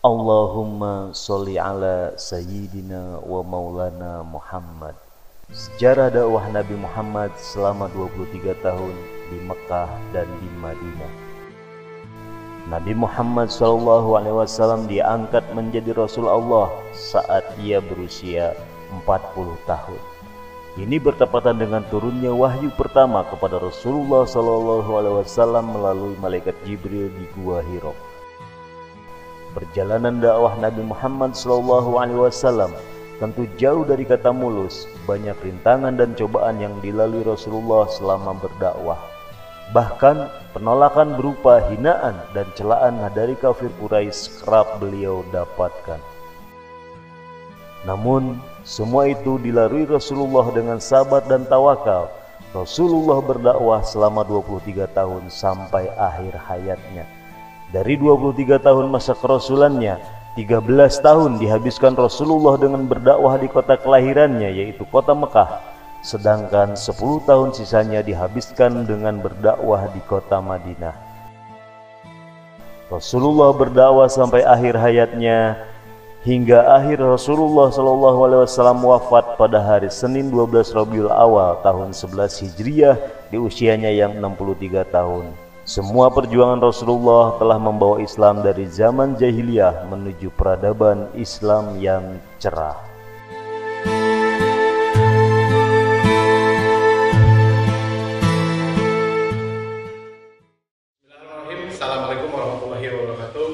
Allahumma sholli ala sayyidina wa maulana Muhammad. Sejarah dakwah Nabi Muhammad selama 23 tahun di Mekah dan di Madinah. Nabi Muhammad SAW diangkat menjadi Rasul Allah saat ia berusia 40 tahun. Ini bertepatan dengan turunnya wahyu pertama kepada Rasulullah SAW melalui malaikat Jibril di Gua Hira. Perjalanan dakwah Nabi Muhammad SAW tentu jauh dari kata mulus. Banyak rintangan dan cobaan yang dilalui Rasulullah selama berdakwah. Bahkan penolakan berupa hinaan dan celaan dari kafir Quraisy kerap beliau dapatkan. Namun semua itu dilalui Rasulullah dengan sabar dan tawakal. Rasulullah berdakwah selama 23 tahun sampai akhir hayatnya. Dari 23 tahun masa kerasulannya, 13 tahun dihabiskan Rasulullah dengan berdakwah di kota kelahirannya, yaitu kota Mekah. Sedangkan 10 tahun sisanya dihabiskan dengan berdakwah di kota Madinah. Rasulullah berdakwah sampai akhir hayatnya, hingga akhir Rasulullah SAW wafat pada hari Senin 12 Rabiul Awal tahun 11 Hijriah di usianya yang 63 tahun. Semua perjuangan Rasulullah telah membawa Islam dari zaman jahiliyah menuju peradaban Islam yang cerah. Bismillahirrahmanirrahim. Assalamualaikum warahmatullahi wabarakatuh.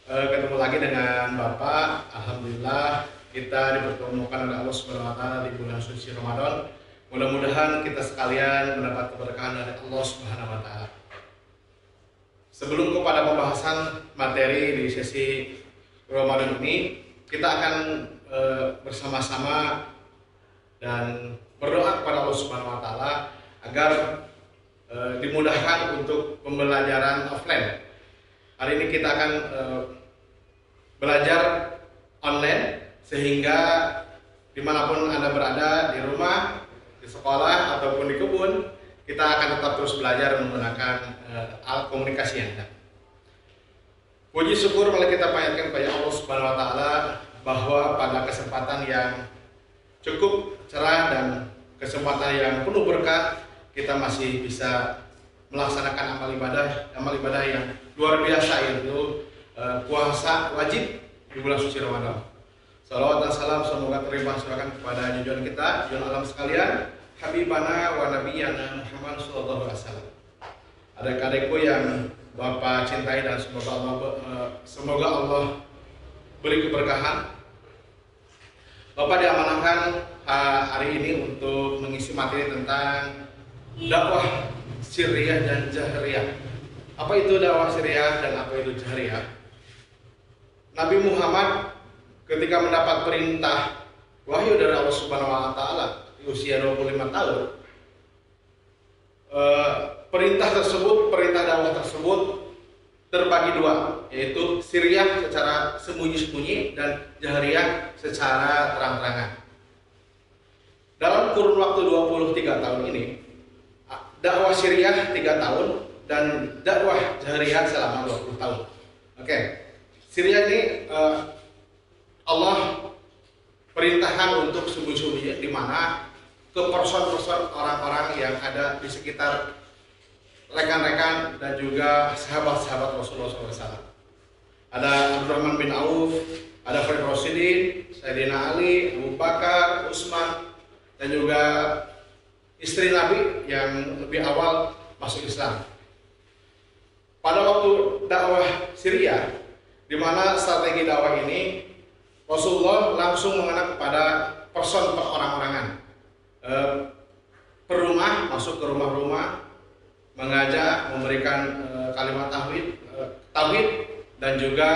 Ketemu lagi dengan Bapak. Alhamdulillah kita dipertemukan oleh Allah Subhanahu wa taala di bulan suci Ramadan. Mudah-mudahan kita sekalian mendapat keberkahan dari Allah Subhanahu wa taala. Sebelum kepada pembahasan materi di sesi Ramadan ini, kita akan bersama-sama dan berdoa kepada Allah Subhanahu wa taala agar dimudahkan untuk pembelajaran offline. Hari ini kita akan belajar online sehingga dimanapun Anda berada, di rumah, di sekolah ataupun di kebun, kita akan tetap terus belajar menggunakan alat komunikasi yang ada. Puji syukur mari kita panjatkan kepada Allah Subhanahu wa taala bahwa pada kesempatan yang cukup cerah dan kesempatan yang penuh berkah, kita masih bisa melaksanakan amal ibadah yang luar biasa, yaitu puasa wajib di bulan suci Ramadan. Salawat dan salam semoga terlimpah kepada junjungan kita, junjungan alam sekalian, Habibana wa Nabiyana Muhammad sallallahu alaihi wasallam. Adik-adikku yang Bapak cintai dan semoga Allah beri keberkahan. Bapak diamanahkan hari ini untuk mengisi materi tentang dakwah sirriyah dan jahriyah. Apa itu dakwah sirriyah dan apa itu jahriyah? Nabi Muhammad ketika mendapat perintah wahyu dari Allah Subhanahu wa taala di usia 25 tahun, perintah dakwah tersebut terbagi dua, yaitu sirriyah secara sembunyi-sembunyi dan jahriyah secara terang-terangan. Dalam kurun waktu 23 tahun ini, dakwah sirriyah 3 tahun dan dakwah jahriyah selama 20 tahun. Oke. Sirriyah ini Allah perintahkan untuk sembunyi-sembunyi, di mana ke person-person orang-orang yang ada di sekitar rekan-rekan dan juga sahabat-sahabat Rasulullah SAW. Ada Abdurrahman bin Auf, ada Khalifah Rasyidin, Sayyidina Ali, Abu Bakar, Utsman, dan juga istri Nabi yang lebih awal masuk Islam. Pada waktu dakwah sirriyah, di mana strategi dakwah ini Rasulullah langsung mengena kepada person orang-orangan, per rumah, masuk ke rumah-rumah, mengajak, memberikan kalimat tauhid dan juga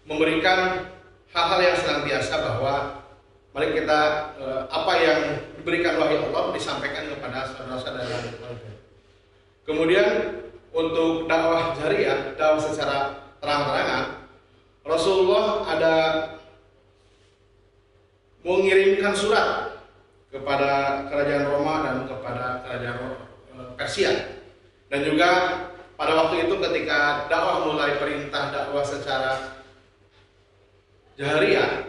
memberikan hal-hal yang senantiasa bahwa mari kita apa yang diberikan wahyu Allah disampaikan kepada saudara-saudara dan keluarga. Kemudian untuk dakwah jahriyah, dakwah secara terang-terangan, Rasulullah ada mengirimkan surat kepada kerajaan Roma dan kepada kerajaan Persia. Dan juga pada waktu itu ketika dakwah mulai perintah dakwah secara Jahriyah,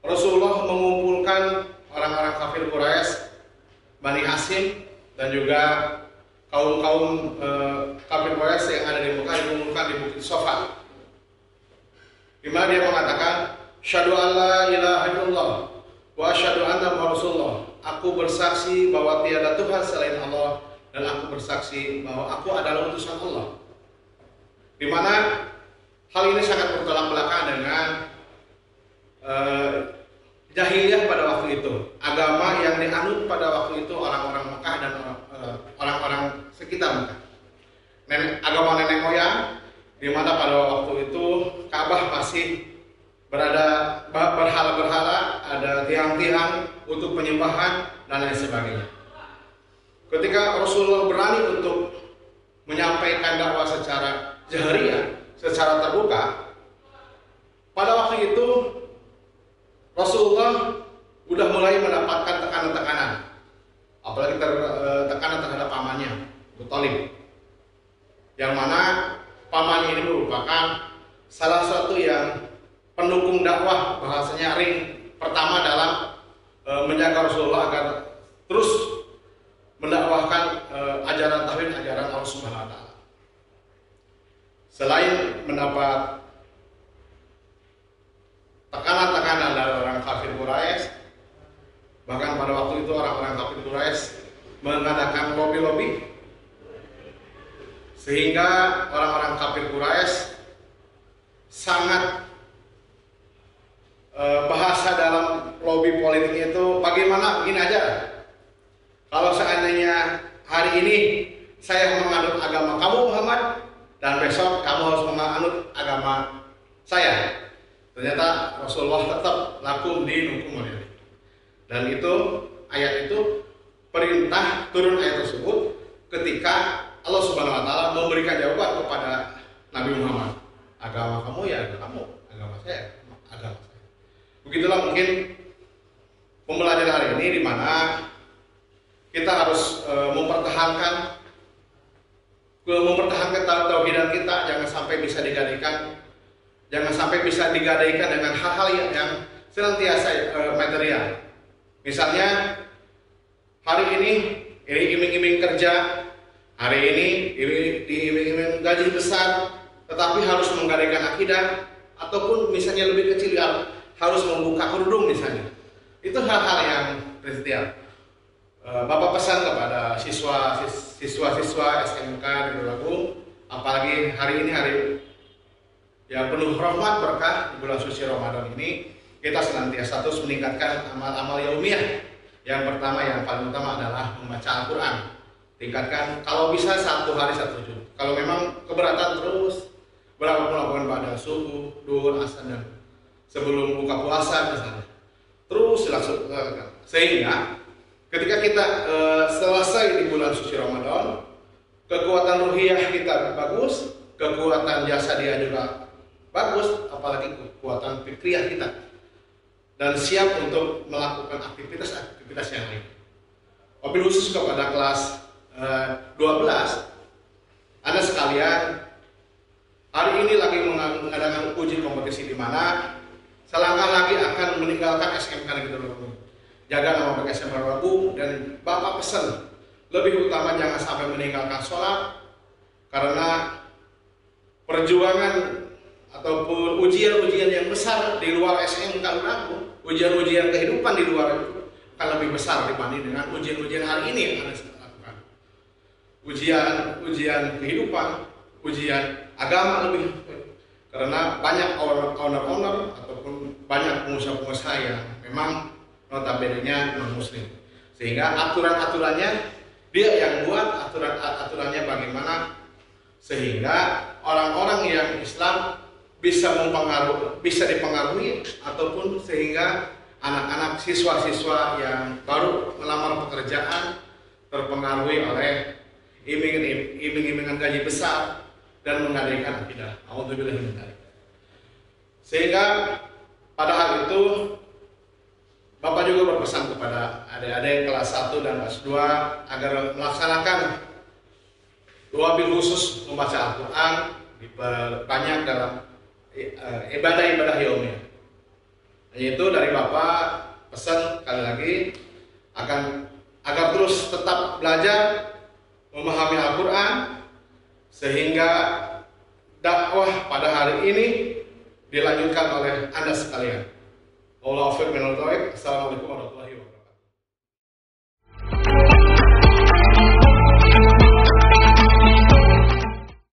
Rasulullah mengumpulkan orang-orang kafir Quraisy, Bani Hashim, dan juga kaum-kaum kafir Quraisy yang ada di Mekah dikumpulkan di Bukit Safa, di mana dia mengatakan, "Syahadu an la ilaha illallah wa asyhadu anna Muhammadar Rasulullah." Aku bersaksi bahwa tiada Tuhan selain Allah dan aku bersaksi bahwa aku adalah utusan Allah. Di mana hal ini sangat bertolak belakang dengan jahiliyah pada waktu itu, agama yang dianut pada waktu itu orang-orang Mekah dan orang-orang sekitar Mekah. Agama nenek moyang, di mana pada waktu itu Ka'bah masih berada berhala-berhala, ada tiang-tiang untuk penyembahan dan lain sebagainya. Ketika Rasulullah berani untuk menyampaikan dakwah secara jahriyah, secara terbuka, pada waktu itu Rasulullah sudah mulai mendapatkan tekanan-tekanan, apalagi tekanan terhadap pamannya, Abu Thalib, yang mana pamannya ini merupakan salah satu yang pendukung dakwah, bahasanya ring pertama dalam menjaga Rasulullah agar terus mendakwahkan ajaran tauhid, ajaran Allah Subhanahu wa taala. Selain mendapat tekanan-tekanan dari orang kafir Quraisy, bahkan pada waktu itu orang-orang kafir Quraisy mengadakan lobi-lobi, sehingga orang-orang kafir Quraisy sangat bahasa dalam lobi politik itu bagaimana, begini aja, kalau seandainya hari ini saya menganut agama kamu Muhammad dan besok kamu harus menganut agama saya. Ternyata Rasulullah tetap lakum dinukum waliyadin. Dan itu ayat itu perintah turun ayat tersebut ketika Allah Subhanahu wa taala memberikan jawaban kepada Nabi Muhammad. Agama kamu ya kamu, agama saya agama saya. Begitulah mungkin pembelajaran hari ini, di mana kita harus mempertahankan tauhidan kita, jangan sampai bisa digadaikan dengan hal-hal yang senantiasa material. Misalnya hari ini iming-iming kerja, hari ini diiming-iming gaji besar, tetapi harus menggadaikan akidah, ataupun misalnya lebih kecil harus membuka kerudung misalnya. Itu hal-hal yang prinsipil. Bapak pesan kepada siswa-siswa SMK di Tulungagung, apalagi hari ini hari yang penuh rahmat berkah di bulan suci Ramadan ini, kita senantiasa terus meningkatkan amal-amal yaumiyah. Yang pertama, yang paling utama adalah membaca Al-Quran. Tingkatkan, kalau bisa 1 hari 1 juz. Kalau memang keberatan terus, berapa melakukan pada subuh, duhur, asar, dan sebelum buka puasa misalnya, terus dilaksanakan, sehingga ketika kita selesai di bulan suci Ramadan, kekuatan ruhiyah kita bagus, kekuatan jasadiah juga bagus, apalagi kekuatan fikriyah kita, dan siap untuk melakukan aktivitas yang lain. Wabil khusus kepada kelas 12, Anda sekalian, hari ini lagi mengadakan uji kompetisi, di mana selangkah lagi akan meninggalkan SMK Negeri Tulungagung. Jaga nama baik SMK Tulungagung, dan Bapak pesan lebih utama jangan sampai meninggalkan sholat, karena perjuangan ataupun ujian-ujian yang besar di luar SMK Tulungagung, ujian-ujian kehidupan di luar itu akan lebih besar dibanding dengan ujian-ujian hari ini yang Anda sedang lakukan. Ujian kehidupan, ujian agama lebih, karena banyak owner-owner ataupun banyak pengusaha-pengusaha yang memang notabene-nya non-muslim, sehingga aturan-aturannya dia yang buat, aturannya bagaimana sehingga orang-orang yang Islam bisa dipengaruhi, ataupun sehingga anak-anak siswa-siswa yang baru melamar pekerjaan terpengaruhi oleh iming-imingan gaji besar dan menggadaikan akidah. Alhamdulillah. Sehingga pada hal itu Bapak juga berpesan kepada adik-adik kelas 1 dan kelas 2 agar melaksanakan wabil khusus membaca Al-Quran, diperbanyak dalam ibadah-ibadah yaumiyah. Itu dari Bapak pesan kali lagi agar terus tetap belajar memahami Al-Quran sehingga dakwah pada hari ini dilanjutkan oleh Anda sekalian. Assalamualaikum warahmatullahi wabarakatuh.